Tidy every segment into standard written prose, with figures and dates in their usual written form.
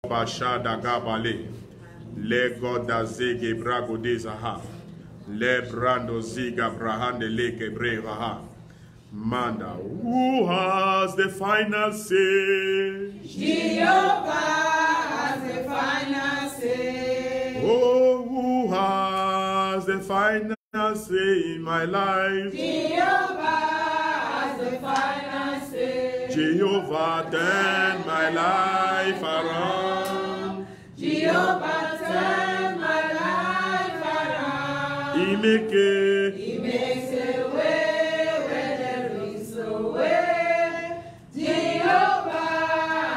Bashada Gabale, Le Godazege Brago de Zaha, Le Brando Ziga Brahande Leke Brevaha. Manda, who has the final say? Jehovah has the final say. Oh, who has the final say in my life? Jehovah has the final say. Jehovah, turn my life around. Jehovah, turn my life around. He makes a way where there is no way. Jehovah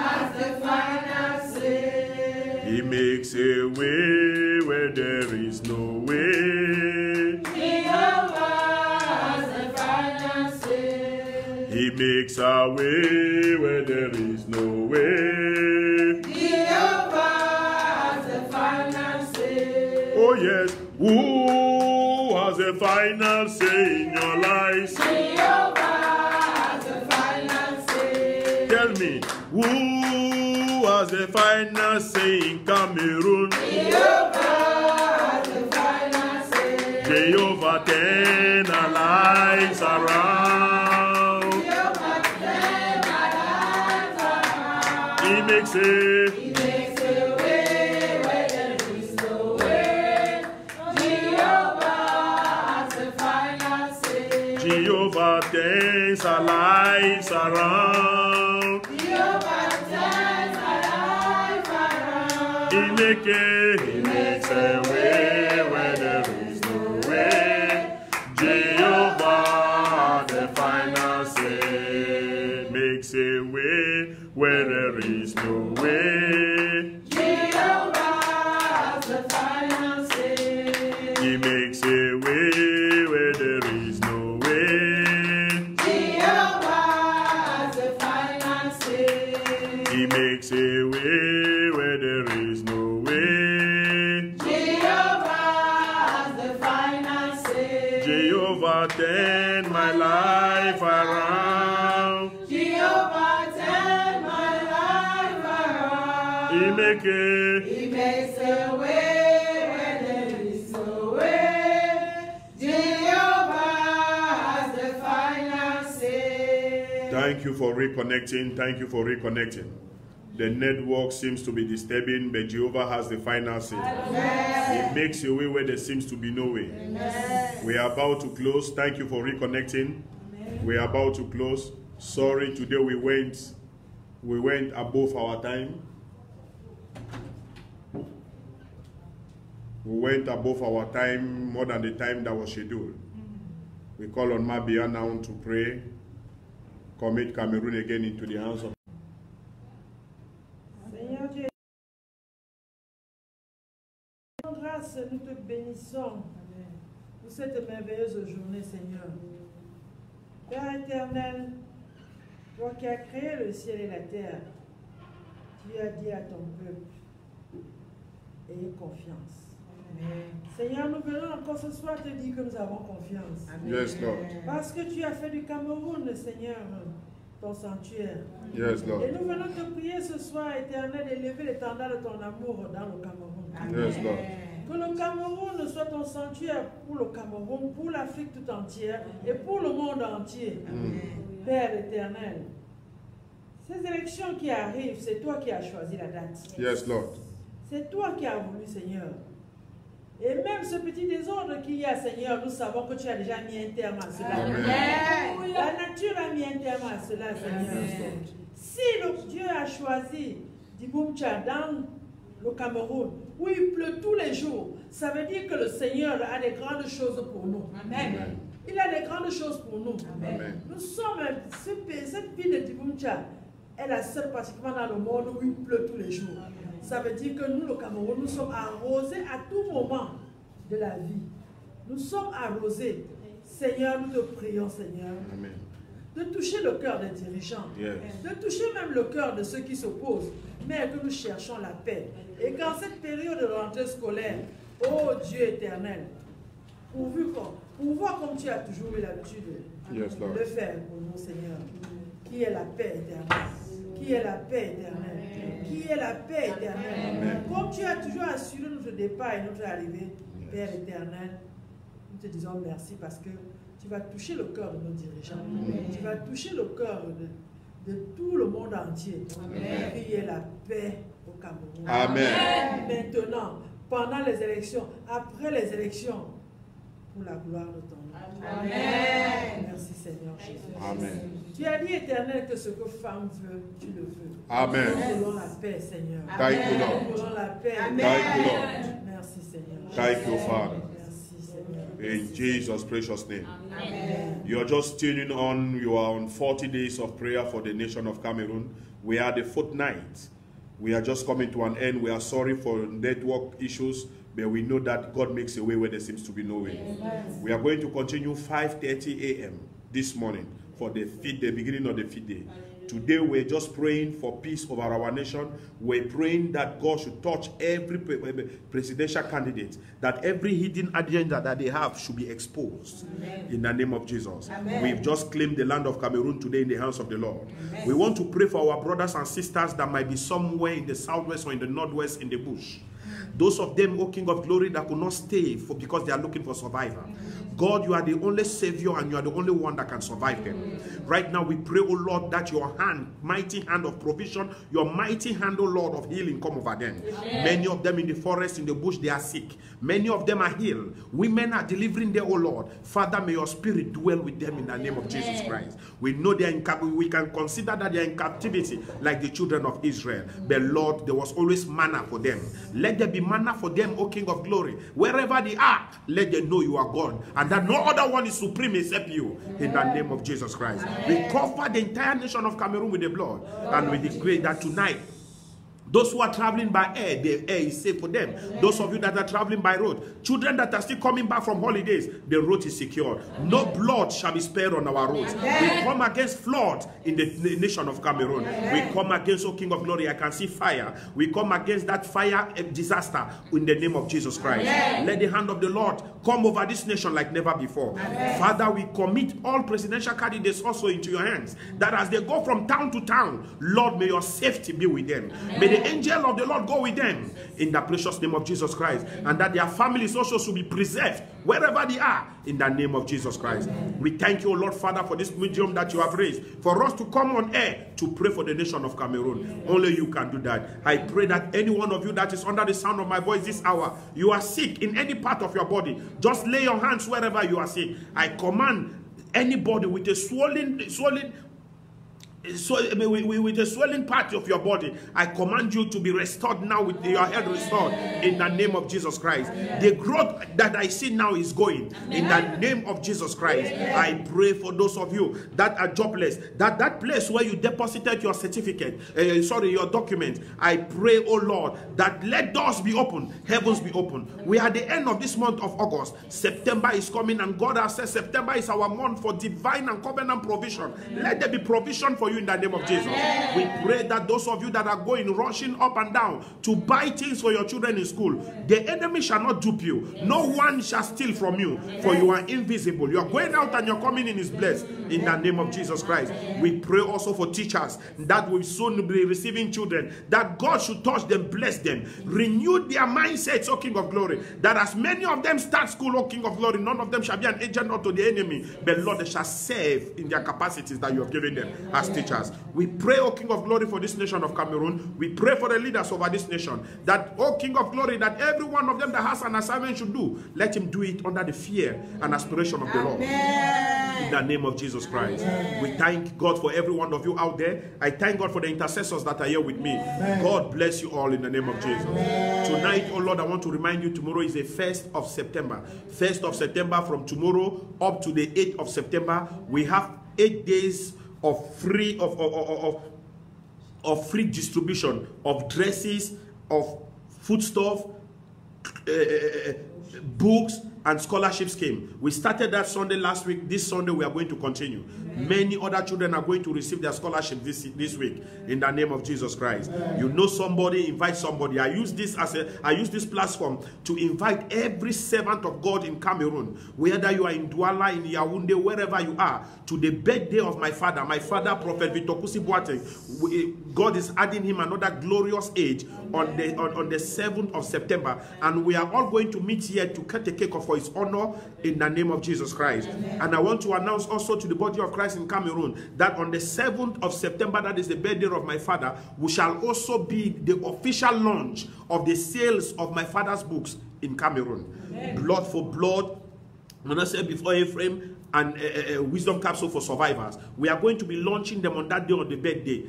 has the final say. He makes a way where there is no way. Jehovah has the final say. He makes a way where there is no way. Jehovah has the final say. Oh yes, who has the final say in your life? Jehovah has the final say. Tell me, who has the final say in Cameroon? Jehovah has the final say. Jehovah, turn our lives around. Jehovah, turn my life around. He makes it. He makes a way where there is no way. Jehovah has the final say. Jehovah turns our lives around. Jehovah turns my life around. He makes a way where there is no way. Jehovah, the final say, makes a way where there is no way. Jehovah has the final say. He makes a way where there is no way. Jehovah has the final say. He makes a way where there is no way. Jehovah has the final say. Jehovah, turn my life around. Jehovah turn my life around. He makes He makes a way where there is no way. Jehovah has the final say. Thank you for reconnecting. Thank you for reconnecting. The network seems to be disturbing, but Jehovah has the final say. He makes a way where there seems to be no way. We are about to close. Thank you for reconnecting. We are about to close. Sorry, today we went above our time. We went above our time, more than the time that was scheduled. We call on Mabia now to pray, commit Cameroon again into the hands of Seigneur Dieu, grâce, nous te bénissons pour cette merveilleuse journée, Seigneur. Père éternel, toi qui as créé le ciel et la terre, tu as dit à ton peuple, ayez confiance. Seigneur, nous venons encore ce soir te dire que nous avons confiance. Yes, Lord. Parce que tu as fait du Cameroun, Seigneur, ton sanctuaire. Yes, Lord. Et nous venons te prier ce soir, éternel, d'élever l'étendard de ton amour dans le Cameroun. Yes, Lord. Que le Cameroun soit ton sanctuaire pour le Cameroun, pour l'Afrique tout entière et pour le monde entier. Père éternel, ces élections qui arrivent, c'est toi qui as choisi la date. Yes, Lord. C'est toi qui as voulu, Seigneur. Et même ce petit désordre qu'il y a, Seigneur, nous savons que tu as déjà mis un terme à cela. Amen. La nature a mis un terme à cela, Seigneur. Si Dieu a choisi Diboumtcha dans le Cameroun, où il pleut tous les jours, ça veut dire que le Seigneur a des grandes choses pour nous. Amen. Il a des grandes choses pour nous. Amen. Nous sommes, cette ville de Diboumtcha est la seule pratiquement dans le monde où il pleut tous les jours. Ça veut dire que nous, le Cameroun, nous sommes arrosés à tout moment de la vie. Nous sommes arrosés. Seigneur, nous te prions, Seigneur, Amen. de toucher le cœur des dirigeants, Yes. de toucher même le cœur de ceux qui s'opposent, mais que nous cherchons la paix. Et qu'en cette période de rentrée scolaire, ô Dieu éternel, pouvoir comme tu as toujours eu l'habitude Yes, Lord. de faire pour nous, Seigneur, qui est la paix éternelle, qui est la paix éternelle, qui est la paix éternelle. Amen. Comme tu as toujours assuré notre départ et notre arrivée, Père éternel, nous te disons merci parce que tu vas toucher le cœur de nos dirigeants. Tu vas toucher le cœur de tout le monde entier. Qu'il y ait la paix au Cameroun. Amen. Maintenant, pendant les élections, après les élections, pour la gloire de ton nom. Amen. Merci Seigneur Jésus. Amen. Tu as dit éternel que ce que femme veut, tu le veux. Amen. Nous voulons la paix, Seigneur. Thank you, Nous Lord. voulons la paix. Thank you, Lord. Merci Seigneur. Thank you, Father. Merci Seigneur. In Jesus' precious name. Amen. You're just tuning on. You are on 40 days of prayer for the nation of Cameroon. We are the fortnight. We are just coming to an end. We are sorry for network issues, but we know that God makes a way where there seems to be no way. Amen. We are going to continue 5:30 a.m. this morning for the feed day, beginning of the feed day. Today we're just praying for peace over our nation. We're praying that God should touch every presidential candidate, that every hidden agenda that they have should be exposed. Amen. In the name of Jesus. Amen. We've just claimed the land of Cameroon today in the hands of the Lord. Amen. We want to pray for our brothers and sisters that might be somewhere in the southwest or in the northwest in the bush. Those of them, O King of Glory, that could not stay because they are looking for survival. God, you are the only Savior and you are the only one that can survive them. Right now we pray, O Lord, that your hand, mighty hand of provision, your mighty hand, O Lord, of healing come over them. Amen. Many of them in the forest, in the bush, they are sick. Many of them are healed. Women are delivering there, O Lord. Father, may your spirit dwell with them in the name of Jesus Christ. We know they are in we can consider that they are in captivity like the children of Israel. But Lord, there was always manna for them. Let there be manna for them, O King of Glory. Wherever they are, let them know you are God and that no other one is supreme except you. In the name of Jesus Christ. We cover the entire nation of Cameroon with the blood. And we declare that tonight, those who are traveling by air, the air is safe for them. Those of you that are traveling by road, children that are still coming back from holidays, the road is secure. No blood shall be spared on our roads. We come against flood in the nation of Cameroon. We come against, O King of Glory, I can see fire. We come against that fire disaster in the name of Jesus Christ. Let the hand of the Lord come over this nation like never before. Father, we commit all presidential candidates also into your hands, that as they go from town to town, Lord, may your safety be with them. May the angel of the Lord go with them in the precious name of Jesus Christ, and that their families also should be preserved wherever they are in the name of Jesus Christ. We thank you, Lord Father, for this medium that you have raised for us to come on air to pray for the nation of Cameroon. Only you can do that. I pray that any one of you that is under the sound of my voice this hour, you are sick in any part of your body, just lay your hands wherever you are sick. I command anybody with a swollen with a swelling part of your body, I command you to be restored now, with your health restored in the name of Jesus Christ. The growth that I see now is going in the name of Jesus Christ. I pray for those of you that are jobless, that place where you deposited your certificate, your document. I pray, oh Lord, that let doors be open, heavens be open. We are at the end of this month of August. September is coming, and God has said September is our month for divine and covenant provision. Let there be provision for you in the name of Jesus. We pray that those of you that are going rushing up and down to buy things for your children in school, the enemy shall not dupe you. No one shall steal from you, for you are invisible. You are going out and you're coming in is blessed in the name of Jesus Christ. We pray also for teachers that will soon be receiving children, that God should touch them, bless them, renew their mindsets, O King of Glory, that as many of them start school, O King of Glory, none of them shall be an agent unto the enemy, but Lord, they shall serve in their capacities that you have given them as teachers. We pray, O King of Glory, for this nation of Cameroon. We pray for the leaders over this nation, that, O King of Glory, that every one of them that has an assignment should do, let him do it under the fear and aspiration of the Lord. In the name of Jesus Christ. We thank God for every one of you out there. I thank God for the intercessors that are here with me. God bless you all in the name of Jesus. Tonight, oh Lord, I want to remind you, tomorrow is the 1st of September. 1st of September, from tomorrow up to the 8th of September, we have 8 days of free free distribution of dresses, of foodstuff, books, and scholarship scheme. We started that Sunday last week. This Sunday we are going to continue. Many other children are going to receive their scholarship this week in the name of Jesus Christ. You know somebody, invite somebody. I use this platform to invite every servant of God in Cameroon, whether you are in Douala, in Yaoundé, wherever you are, to the birthday of my father, Prophet Victor Kusi Boateng. God is adding him another glorious age on the 7th of September, and we are all going to meet here to cut a cake for his honor in the name of Jesus Christ. And I want to announce also to the body of Christ in Cameroon that on the 7th of September, that is the birthday of my father, we shall also be the official launch of the sales of my father's books in Cameroon. Blood for Blood, when I said before Ephraim, and Wisdom Capsule for Survivors. We are going to be launching them on that day, on the birthday.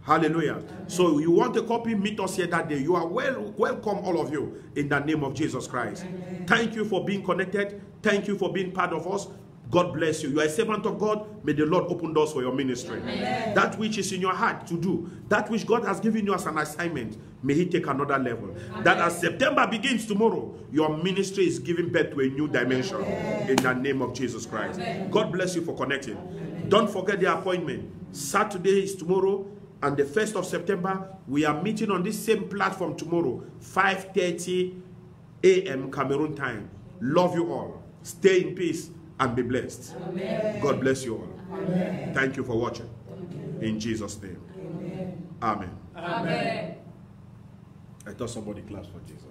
Hallelujah. So you want a copy, meet us here that day. You are welcome, all of you, in the name of Jesus Christ. Amen. Thank you for being connected. Thank you for being part of us. God bless you. You are a servant of God. May the Lord open doors for your ministry. Amen. That which is in your heart to do, that which God has given you as an assignment, may He take another level. Amen. That as September begins tomorrow, your ministry is giving birth to a new dimension. Amen. In the name of Jesus Christ. Amen. God bless you for connecting. Amen. Don't forget the appointment. Saturday is tomorrow. And the 1st of September, we are meeting on this same platform tomorrow, 5:30 a.m. Cameroon time. Love you all. Stay in peace and be blessed. Amen. God bless you all. Amen. Thank you for watching. In Jesus' name. Amen. Amen. Amen. I thought somebody clapped for Jesus.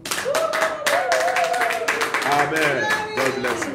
Amen. God bless you.